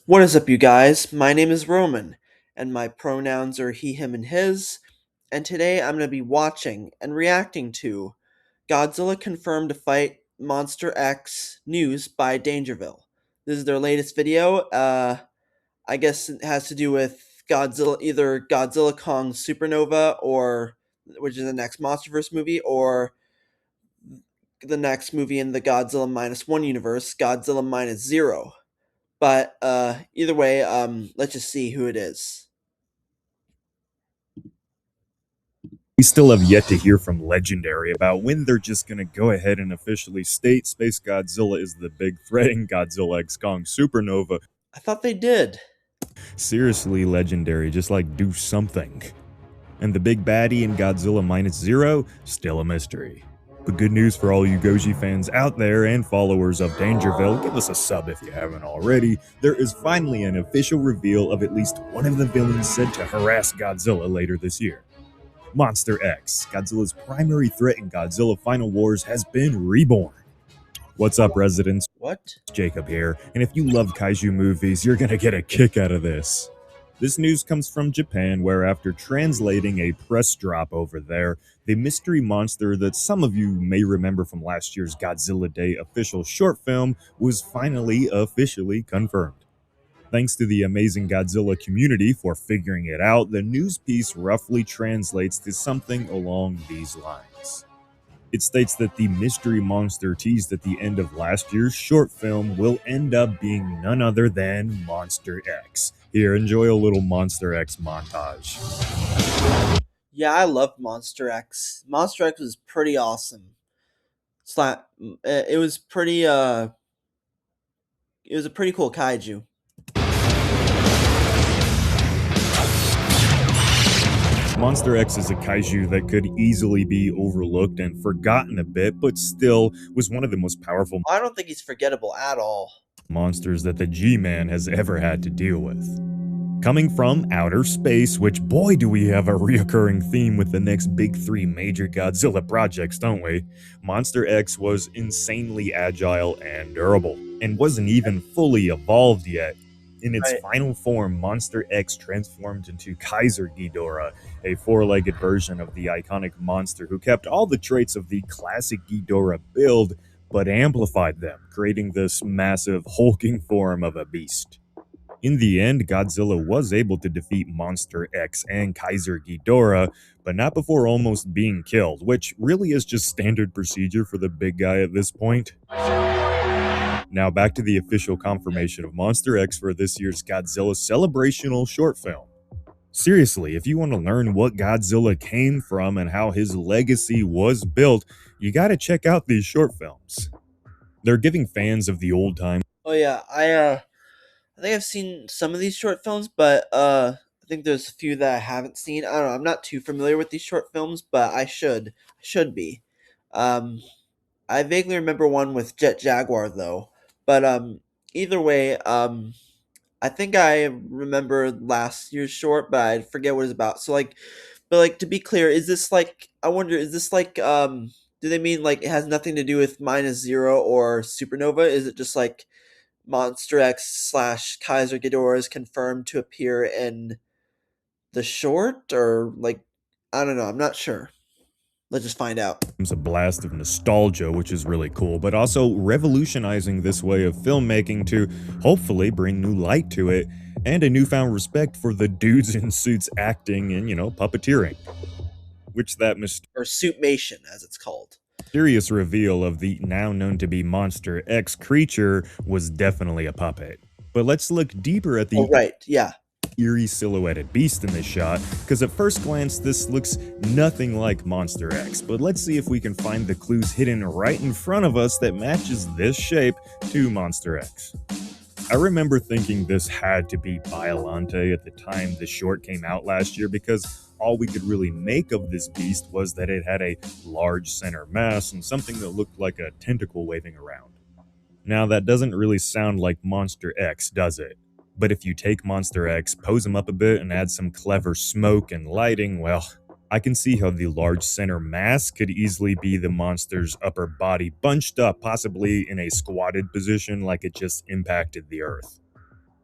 What is up, you guys? My name is Roman, and my pronouns are he, him, and his. And today I'm going to be watching and reacting to Godzilla confirmed to fight Monster X news by Dangerville. This is their latest video. I guess it has to do with Godzilla, either Godzilla Kong Supernova, or which is the next MonsterVerse movie, or the next movie in the Godzilla minus one universe, Godzilla minus zero. But either way, let's just see who it is. We still have yet to hear from Legendary about when they're just gonna go ahead and officially state Space Godzilla is the big threat in Godzilla X Kong Supernova. I thought they did. Seriously, Legendary, just do something. And the big baddie in Godzilla Minus Zero, still a mystery. But good news for all you Goji fans out there and followers of Dangerville, give us a sub if you haven't already. There is finally an official reveal of at least one of the villains said to harass Godzilla later this year. Monster X, Godzilla's primary threat in Godzilla Final Wars, has been reborn. What's up, residents? What? Jacob here, and if you love kaiju movies, you're gonna get a kick out of this. This news comes from Japan, where after translating a press drop over there, the mystery monster that some of you may remember from last year's Godzilla Day official short film was finally officially confirmed. Thanks to the amazing Godzilla community for figuring it out, the news piece roughly translates to something along these lines. It states that the mystery monster teased at the end of last year's short film will end up being none other than Monster X. Here, enjoy a little Monster X montage. Yeah, I loved Monster X. Monster X was pretty awesome. It was pretty. It was a pretty cool kaiju. Monster X is a kaiju that could easily be overlooked and forgotten a bit, but still was one of the most powerful I don't think he's forgettable at all. monsters that the G-Man has ever had to deal with. Coming from outer space, which boy do we have a reoccurring theme with the next big three major Godzilla projects, don't we? Monster X was insanely agile and durable, and wasn't even fully evolved yet. In its final form, Monster X transformed into Kaiser Ghidorah, a four-legged version of the iconic monster who kept all the traits of the classic Ghidorah build, but amplified them, creating this massive, hulking form of a beast. In the end, Godzilla was able to defeat Monster X and Kaiser Ghidorah, but not before almost being killed, which really is just standard procedure for the big guy at this point. Now back to the official confirmation of Monster X for this year's Godzilla celebrational short film. Seriously, if you want to learn what Godzilla came from and how his legacy was built, you gotta check out these short films. They're giving fans of the old time. Oh yeah, I think I've seen some of these short films, but I think there's a few that I haven't seen. I don't know. I'm not too familiar with these short films, but I should be. Um, I vaguely remember one with Jet Jaguar though. But either way, I think I remember last year's short, but I forget what it's about. So to be clear, is this like I wonder is this like do they mean like it has nothing to do with minus zero or supernova? Is it just like Monster X slash Kaiser Ghidorah is confirmed to appear in the short, or like I don't know, I'm not sure. Let's just find out. A blast of nostalgia, which is really cool, but also revolutionizing this way of filmmaking to hopefully bring new light to it and a newfound respect for the dudes in suits acting and, puppeteering. Which that Or Suitmation, as it's called. mysterious reveal of the now known to be Monster X creature was definitely a puppet. But let's look deeper at the Oh, right, yeah. eerie silhouetted beast in this shot, because at first glance this looks nothing like Monster X, but let's see if we can find the clues hidden right in front of us that matches this shape to Monster X. I remember thinking this had to be Biollante at the time the short came out last year, because all we could really make of this beast was that it had a large center mass and something that looked like a tentacle waving around. Now that doesn't really sound like Monster X, does it? But if you take Monster X, pose him up a bit, and add some clever smoke and lighting, well, I can see how the large center mass could easily be the monster's upper body bunched up, possibly in a squatted position like it just impacted the earth.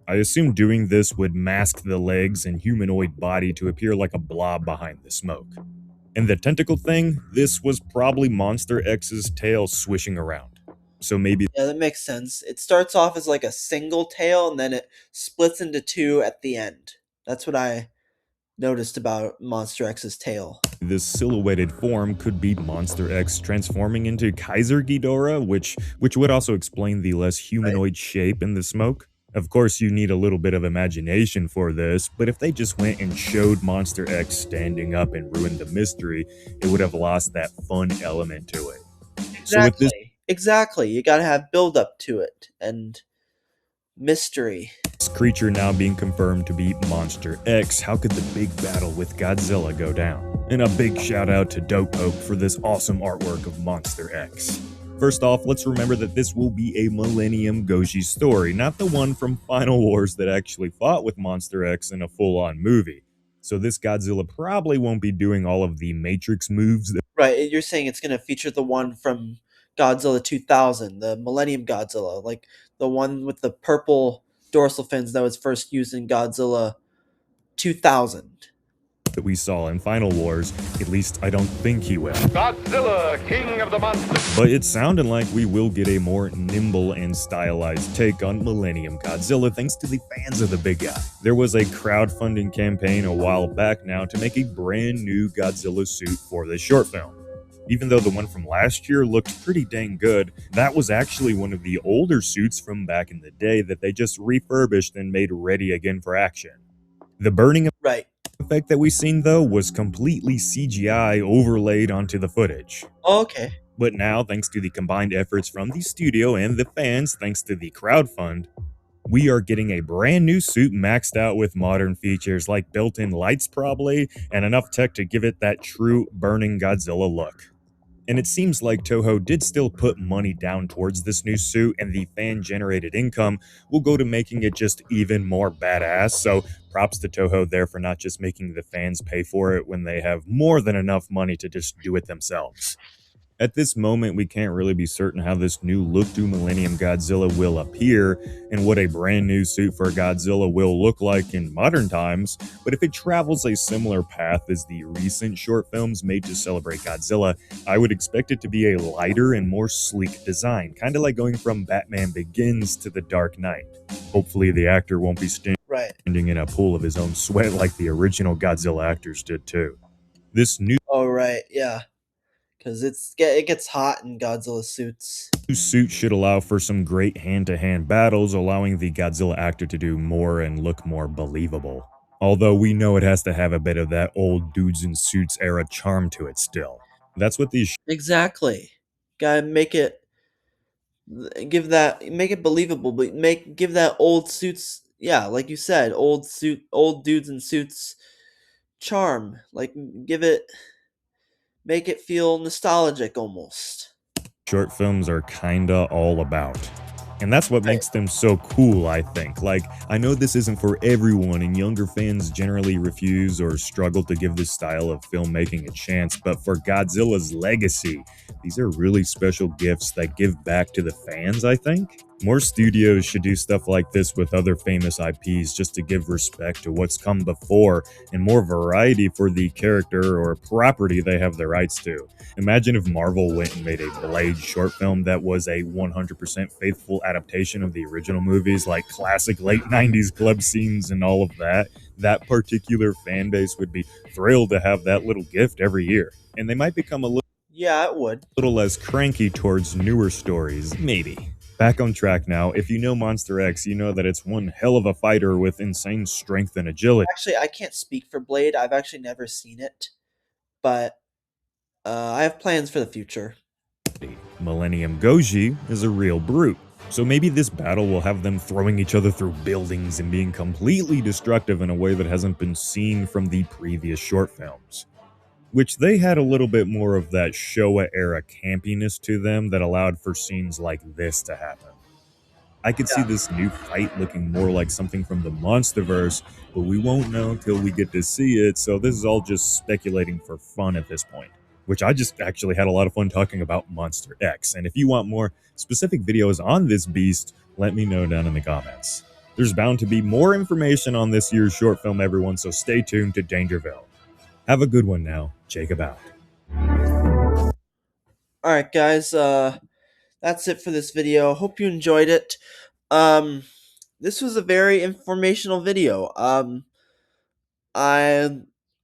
I assume doing this would mask the legs and humanoid body to appear like a blob behind the smoke. And the tentacle thing, this was probably Monster X's tail swishing around. So maybe Yeah, that makes sense. It starts off as like a single tail and then it splits into two at the end. That's what I noticed about Monster X's tail. this silhouetted form could be Monster X transforming into Kaiser Ghidorah, which would also explain the less Right. humanoid shape in the smoke. Of course, you need a little bit of imagination for this, but if they just went and showed Monster X standing up and ruined the mystery, it would have lost that fun element to it. So with this Exactly. Exactly. You gotta have build up to it and mystery. creature now being confirmed to be Monster X, how could the big battle with Godzilla go down? And a big shout out to Dopepoke for this awesome artwork of Monster X. First off, let's remember that this will be a Millennium Goji story, not the one from Final Wars that actually fought with Monster X in a full-on movie. So this Godzilla probably won't be doing all of the Matrix moves that Right, you're saying it's gonna feature the one from Godzilla 2000, the Millennium Godzilla, like the one with the purple dorsal fins that was first used in Godzilla 2000. we saw in Final Wars. At least I don't think he will. Godzilla, king of the monsters. But it sounded like we will get a more nimble and stylized take on Millennium Godzilla thanks to the fans of the big guy. There was a crowdfunding campaign a while back now to make a brand new Godzilla suit for this short film. Even though the one from last year looked pretty dang good, that was actually one of the older suits from back in the day that they just refurbished and made ready again for action. The burning Right. effect that we seen though was completely CGI overlaid onto the footage. Oh, okay. But now, thanks to the combined efforts from the studio and the fans, thanks to the crowdfund, we are getting a brand new suit maxed out with modern features like built-in lights probably, and enough tech to give it that true burning Godzilla look. And it seems like Toho did still put money down towards this new suit, and the fan-generated income will go to making it just even more badass, so props to Toho there for not just making the fans pay for it when they have more than enough money to just do it themselves. At this moment, we can't really be certain how this new look to Millennium Godzilla will appear and what a brand new suit for Godzilla will look like in modern times, but if it travels a similar path as the recent short films made to celebrate Godzilla, I would expect it to be a lighter and more sleek design, kind of like going from Batman Begins to The Dark Knight. Hopefully, the actor won't be Right. standing in a pool of his own sweat like the original Godzilla actors did too. This new Oh, right, yeah. Because it gets hot in Godzilla suits. suit should allow for some great hand-to-hand battles, allowing the Godzilla actor to do more and look more believable. Although we know it has to have a bit of that old dudes in suits era charm to it still. That's what these Exactly. Gotta make it believable, but give that old suits, yeah, like you said, old dudes in suits charm. Like give it make it feel nostalgic almost. short films are kinda all about. And that's what Right. makes them so cool, I think. Like, I know this isn't for everyone, and younger fans generally refuse or struggle to give this style of filmmaking a chance, but for Godzilla's legacy, these are really special gifts that give back to the fans, I think. More studios should do stuff like this with other famous IPs just to give respect to what's come before and more variety for the character or property they have the rights to. Imagine if Marvel went and made a Blade short film that was a 100% faithful adaptation of the original movies, like classic late 90s club scenes and all of that. That particular fan base would be thrilled to have that little gift every year. And they might become a Yeah, it would. little less cranky towards newer stories, maybe. Back on track now, if you know Monster X, you know that it's one hell of a fighter with insane strength and agility. Actually, I can't speak for Blade. I've actually never seen it, but I have plans for the future. Millennium Goji is a real brute. So maybe this battle will have them throwing each other through buildings and being completely destructive in a way that hasn't been seen from the previous short films. Which they had a little bit more of that Showa era campiness to them that allowed for scenes like this to happen. I could see Yeah. this new fight looking more like something from the Monsterverse, but we won't know until we get to see it, so this is all just speculating for fun at this point. Which I just actually had a lot of fun talking about Monster X, and if you want more specific videos on this beast, let me know down in the comments. There's bound to be more information on this year's short film, everyone, so stay tuned to Dangerville. Have a good one now. Jacob out. Alright, guys, that's it for this video. Hope you enjoyed it. Um, this was a very informational video. I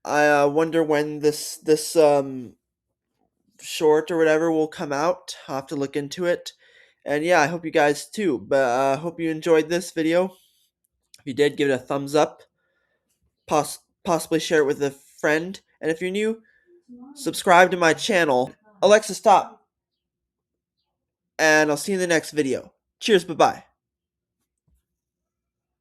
wonder when this short or whatever will come out. I'll have to look into it. And yeah, I hope you guys too. But hope you enjoyed this video. If you did, give it a thumbs up. Possibly share it with a friend. And if you're new, subscribe to my channel. Alexa, stop. And I'll see you in the next video. Cheers, bye-bye.